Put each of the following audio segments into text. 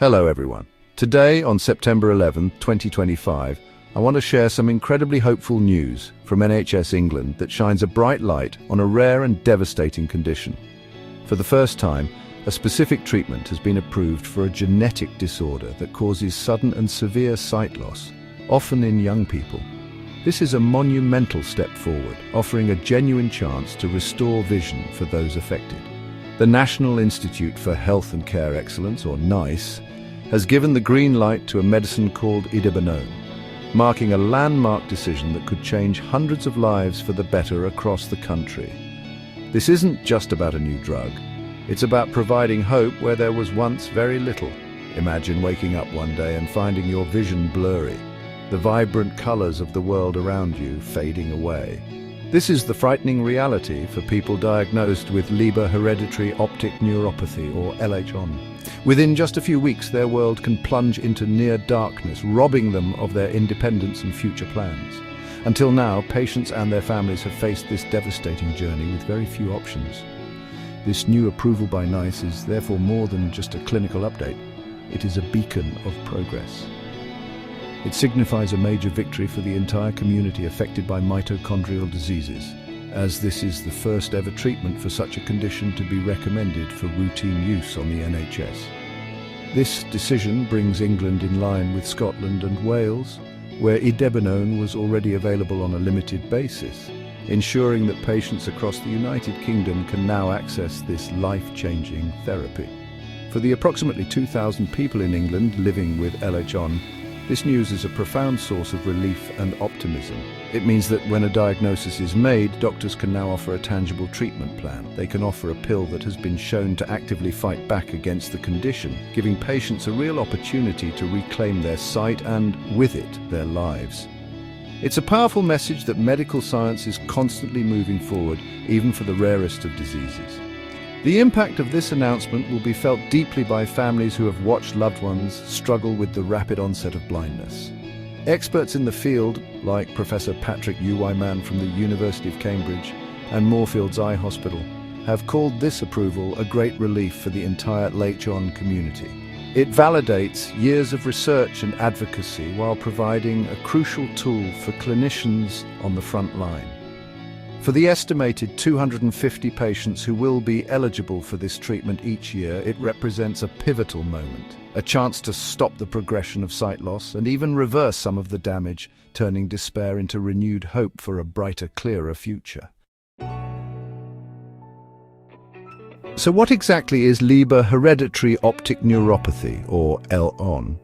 Hello everyone. Today, on September 11, 2025, I want to share some incredibly hopeful news from NHS England that shines a bright light on a rare and devastating condition. For the first time, a specific treatment has been approved for a genetic disorder that causes sudden and severe sight loss, often in young people. This is a monumental step forward, offering a genuine chance to restore vision for those affected. The National Institute for Health and Care Excellence, or NICE, has given the green light to a medicine called idebenone, marking a landmark decision that could change hundreds of lives for the better across the country. This isn't just about a new drug. It's about providing hope where there was once very little. Imagine waking up one day and finding your vision blurry, the vibrant colors of the world around you fading away. This is the frightening reality for people diagnosed with Leber hereditary optic neuropathy, or LHON. Within just a few weeks, their world can plunge into near darkness, robbing them of their independence and future plans. Until now, patients and their families have faced this devastating journey with very few options. This new approval by NICE is therefore more than just a clinical update. It is a beacon of progress. It signifies a major victory for the entire community affected by mitochondrial diseases, as this is the first ever treatment for such a condition to be recommended for routine use on the NHS. This decision brings England in line with Scotland and Wales, where idebenone was already available on a limited basis, ensuring that patients across the United Kingdom can now access this life-changing therapy. For the approximately 2,000 people in England living with LHON, this news is a profound source of relief and optimism. It means that when a diagnosis is made, doctors can now offer a tangible treatment plan. They can offer a pill that has been shown to actively fight back against the condition, giving patients a real opportunity to reclaim their sight and, with it, their lives. It's a powerful message that medical science is constantly moving forward, even for the rarest of diseases. The impact of this announcement will be felt deeply by families who have watched loved ones struggle with the rapid onset of blindness. Experts in the field, like Professor Patrick Uwyman from the University of Cambridge and Moorfields Eye Hospital, have called this approval a great relief for the entire LHON community. It validates years of research and advocacy while providing a crucial tool for clinicians on the front line. For the estimated 250 patients who will be eligible for this treatment each year, it represents a pivotal moment, a chance to stop the progression of sight loss and even reverse some of the damage, turning despair into renewed hope for a brighter, clearer future. So what exactly is Leber hereditary optic neuropathy, or LHON?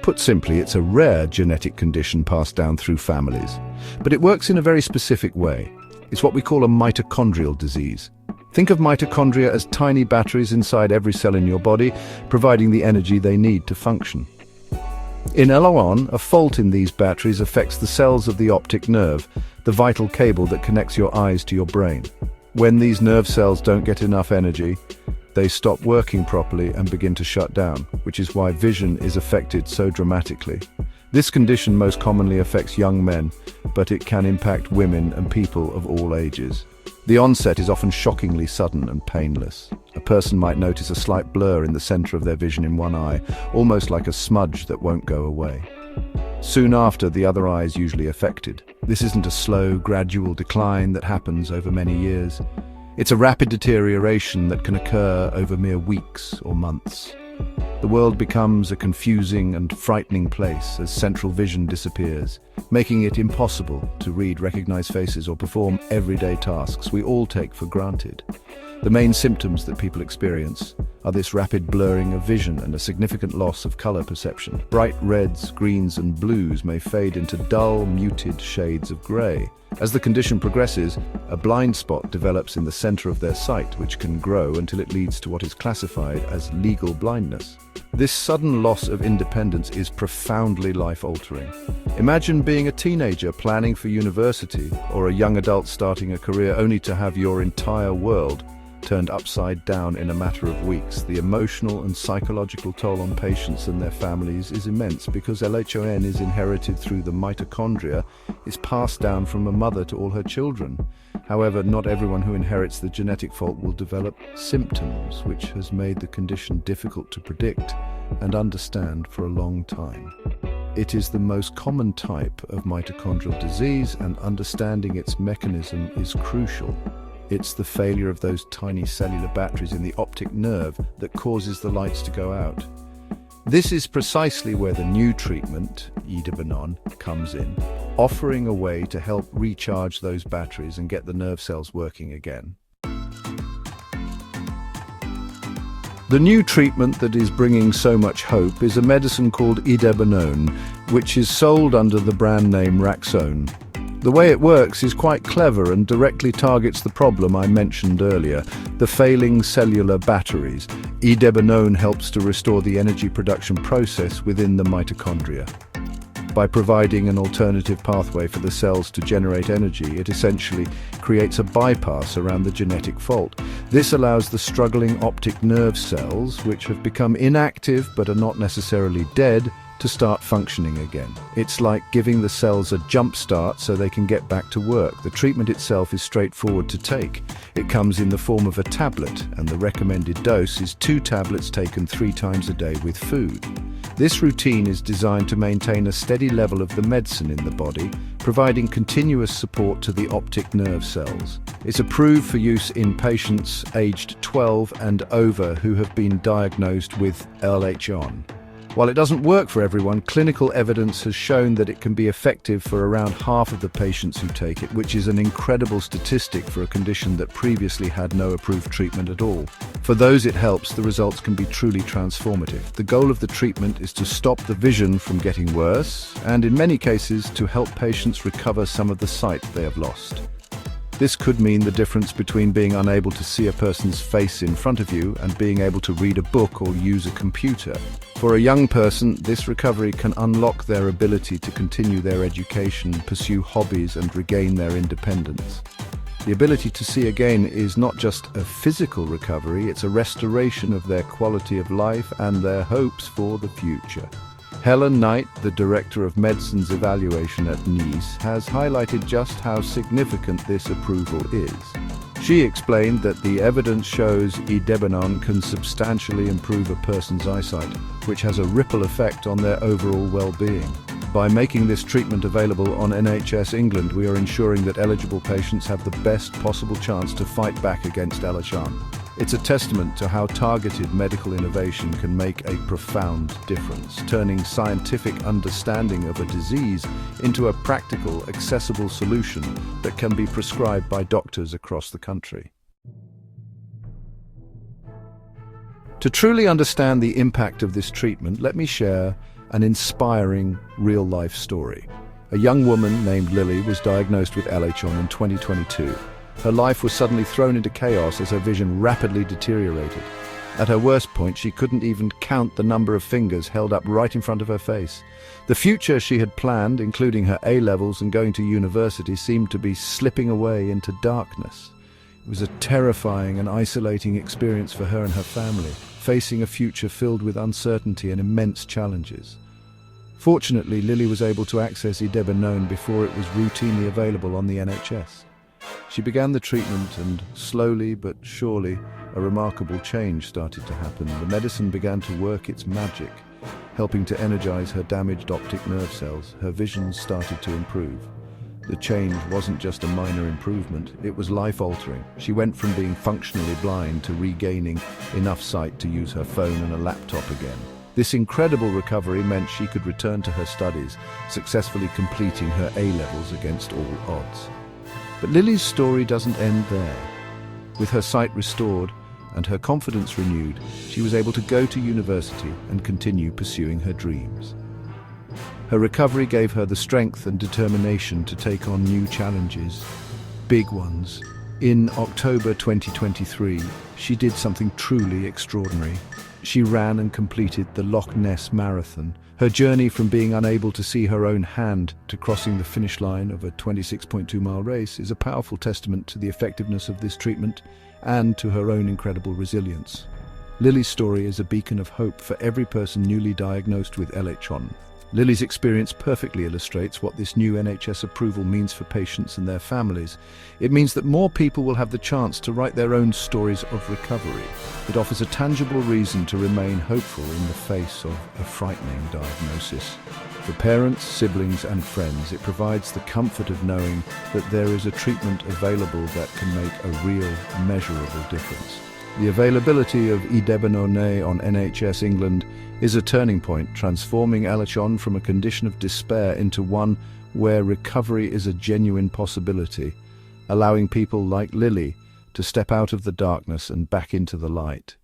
Put simply, it's a rare genetic condition passed down through families, but it works in a very specific way. It's what we call a mitochondrial disease. Think of mitochondria as tiny batteries inside every cell in your body, providing the energy they need to function. In LHON, a fault in these batteries affects the cells of the optic nerve, the vital cable that connects your eyes to your brain. When these nerve cells don't get enough energy, they stop working properly and begin to shut down, which is why vision is affected so dramatically. This condition most commonly affects young men, but it can impact women and people of all ages. The onset is often shockingly sudden and painless. A person might notice a slight blur in the center of their vision in one eye, almost like a smudge that won't go away. Soon after, the other eye is usually affected. This isn't a slow, gradual decline that happens over many years. It's a rapid deterioration that can occur over mere weeks or months. The world becomes a confusing and frightening place as central vision disappears, making it impossible to read, recognize faces, or perform everyday tasks we all take for granted. The main symptoms that people experience are this rapid blurring of vision and a significant loss of color perception. Bright reds, greens, and blues may fade into dull, muted shades of gray. As the condition progresses, a blind spot develops in the center of their sight, which can grow until it leads to what is classified as legal blindness. This sudden loss of independence is profoundly life-altering. Imagine being a teenager planning for university or a young adult starting a career only to have your entire world turned upside down in a matter of weeks. The emotional and psychological toll on patients and their families is immense because LHON is inherited through the mitochondria, is passed down from a mother to all her children. However, not everyone who inherits the genetic fault will develop symptoms, which has made the condition difficult to predict and understand for a long time. It is the most common type of mitochondrial disease, and understanding its mechanism is crucial. It's the failure of those tiny cellular batteries in the optic nerve that causes the lights to go out. This is precisely where the new treatment, idebenone, comes in, offering a way to help recharge those batteries and get the nerve cells working again. The new treatment that is bringing so much hope is a medicine called idebenone, which is sold under the brand name Raxone. The way it works is quite clever and directly targets the problem I mentioned earlier, the failing cellular batteries. Idebenone helps to restore the energy production process within the mitochondria. By providing an alternative pathway for the cells to generate energy, it essentially creates a bypass around the genetic fault. This allows the struggling optic nerve cells, which have become inactive but are not necessarily dead, to start functioning again. It's like giving the cells a jump start so they can get back to work. The treatment itself is straightforward to take. It comes in the form of a tablet, and the recommended dose is 2 tablets taken 3 times a day with food. This routine is designed to maintain a steady level of the medicine in the body, providing continuous support to the optic nerve cells. It's approved for use in patients aged 12 and over who have been diagnosed with LHON. While it doesn't work for everyone, clinical evidence has shown that it can be effective for around half of the patients who take it, which is an incredible statistic for a condition that previously had no approved treatment at all. For those it helps, the results can be truly transformative. The goal of the treatment is to stop the vision from getting worse, and in many cases to help patients recover some of the sight they have lost. This could mean the difference between being unable to see a person's face in front of you and being able to read a book or use a computer. For a young person, this recovery can unlock their ability to continue their education, pursue hobbies, and regain their independence. The ability to see again is not just a physical recovery, it's a restoration of their quality of life and their hopes for the future. Helen Knight, the Director of Medicine's Evaluation at Nice, has highlighted just how significant this approval is. She explained that the evidence shows idebenone can substantially improve a person's eyesight, which has a ripple effect on their overall well-being. By making this treatment available on NHS England, we are ensuring that eligible patients have the best possible chance to fight back against LHON. It's a testament to how targeted medical innovation can make a profound difference, turning scientific understanding of a disease into a practical, accessible solution that can be prescribed by doctors across the country. To truly understand the impact of this treatment, let me share an inspiring real-life story. A young woman named Lily was diagnosed with LHON in 2022. Her life was suddenly thrown into chaos as her vision rapidly deteriorated. At her worst point, she couldn't even count the number of fingers held up right in front of her face. The future she had planned, including her A-levels and going to university, seemed to be slipping away into darkness. It was a terrifying and isolating experience for her and her family, facing a future filled with uncertainty and immense challenges. Fortunately, Lily was able to access idebenone before it was routinely available on the NHS. She began the treatment, and slowly but surely a remarkable change started to happen. The medicine began to work its magic, helping to energize her damaged optic nerve cells. Her vision started to improve. The change wasn't just a minor improvement, it was life-altering. She went from being functionally blind to regaining enough sight to use her phone and a laptop again. This incredible recovery meant she could return to her studies, successfully completing her A-levels against all odds. But Lily's story doesn't end there. With her sight restored and her confidence renewed, she was able to go to university and continue pursuing her dreams. Her recovery gave her the strength and determination to take on new challenges, big ones. In October 2023, she did something truly extraordinary. She ran and completed the Loch Ness Marathon. Her journey from being unable to see her own hand to crossing the finish line of a 26.2-mile race is a powerful testament to the effectiveness of this treatment and to her own incredible resilience. Lily's story is a beacon of hope for every person newly diagnosed with LHON. Lily's experience perfectly illustrates what this new NHS approval means for patients and their families. It means that more people will have the chance to write their own stories of recovery. It offers a tangible reason to remain hopeful in the face of a frightening diagnosis. For parents, siblings and friends, it provides the comfort of knowing that there is a treatment available that can make a real, measurable difference. The availability of Idebonone on NHS England is a turning point, transforming LHON from a condition of despair into one where recovery is a genuine possibility, allowing people like Lily to step out of the darkness and back into the light.